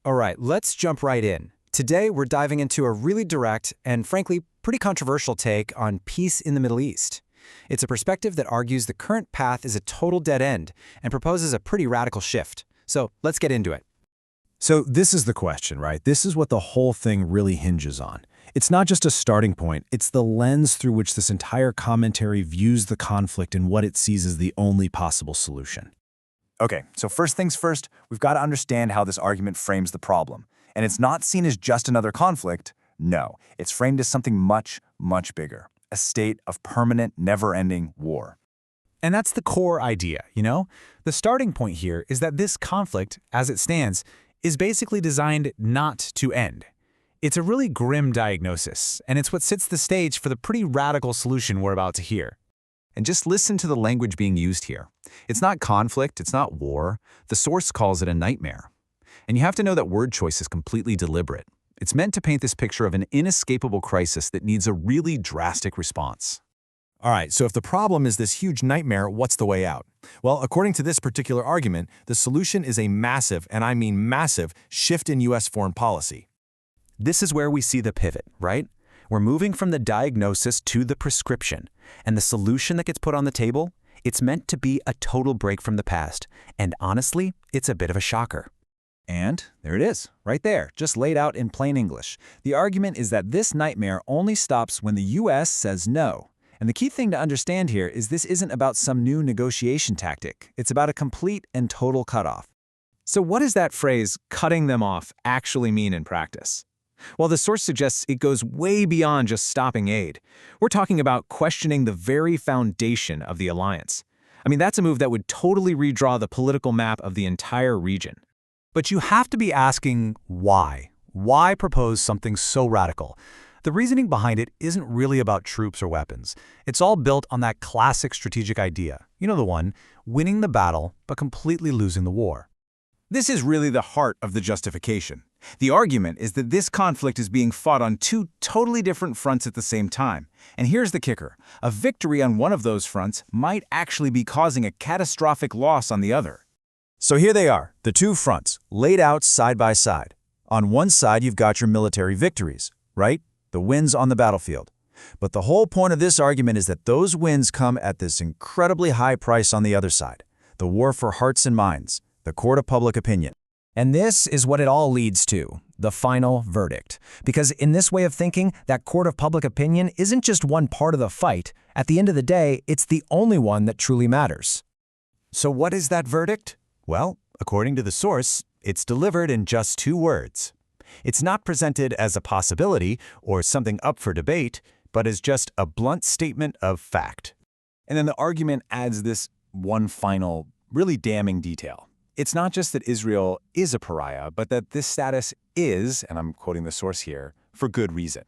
All right, let's jump right in. Today, we're diving into a really direct and, frankly, pretty controversial take on peace in the Middle East. It's a perspective that argues the current path is a total dead end and proposes a pretty radical shift. So let's get into it. So this is the question, right? This is what the whole thing really hinges on. It's not just a starting point, it's the lens through which this entire commentary views the conflict and what it sees as the only possible solution. Okay, so first things first, we've got to understand how this argument frames the problem. And it's not seen as just another conflict. No, it's framed as something much, much bigger. A state of permanent, never-ending war. And that's the core idea, you know? The starting point here is that this conflict, as it stands, is basically designed not to end. It's a really grim diagnosis, and it's what sets the stage for the pretty radical solution we're about to hear. And just listen to the language being used here. It's not conflict, it's not war. The source calls it a nightmare. And you have to know that word choice is completely deliberate. It's meant to paint this picture of an inescapable crisis that needs a really drastic response. All right, so if the problem is this huge nightmare, what's the way out? Well, according to this particular argument, the solution is a massive, and I mean massive, shift in U.S. foreign policy. This is where we see the pivot, right? We're moving from the diagnosis to the prescription. And the solution that gets put on the table, it's meant to be a total break from the past. And honestly, it's a bit of a shocker. And there it is, right there, just laid out in plain English. The argument is that this nightmare only stops when the U.S. says no. And the key thing to understand here is this isn't about some new negotiation tactic. It's about a complete and total cutoff. So what does that phrase, cutting them off, actually mean in practice? Well, the source suggests it goes way beyond just stopping aid. We're talking about questioning the very foundation of the alliance. I mean, that's a move that would totally redraw the political map of the entire region. But you have to be asking why. Why propose something so radical? The reasoning behind it isn't really about troops or weapons. It's all built on that classic strategic idea. You know the one, winning the battle but completely losing the war. This is really the heart of the justification. The argument is that this conflict is being fought on two totally different fronts at the same time. And here's the kicker. A victory on one of those fronts might actually be causing a catastrophic loss on the other. So here they are, the two fronts, laid out side by side. On one side, you've got your military victories, right? The wins on the battlefield. But the whole point of this argument is that those wins come at this incredibly high price on the other side. The war for hearts and minds, the court of public opinion. And this is what it all leads to, the final verdict. Because in this way of thinking, that court of public opinion isn't just one part of the fight. At the end of the day, it's the only one that truly matters. So what is that verdict? Well, according to the source, it's delivered in just 2 words. It's not presented as a possibility or something up for debate, but as just a blunt statement of fact. And then the argument adds this one final, really damning detail. It's not just that Israel is a pariah, but that this status is, and I'm quoting the source here, for good reason.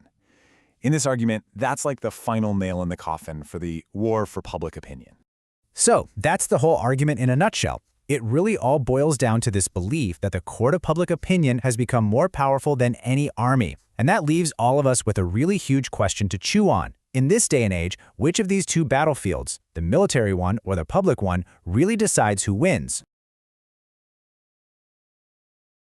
In this argument, that's like the final nail in the coffin for the war for public opinion. So that's the whole argument in a nutshell. It really all boils down to this belief that the court of public opinion has become more powerful than any army. And that leaves all of us with a really huge question to chew on. In this day and age, which of these two battlefields, the military one or the public one, really decides who wins?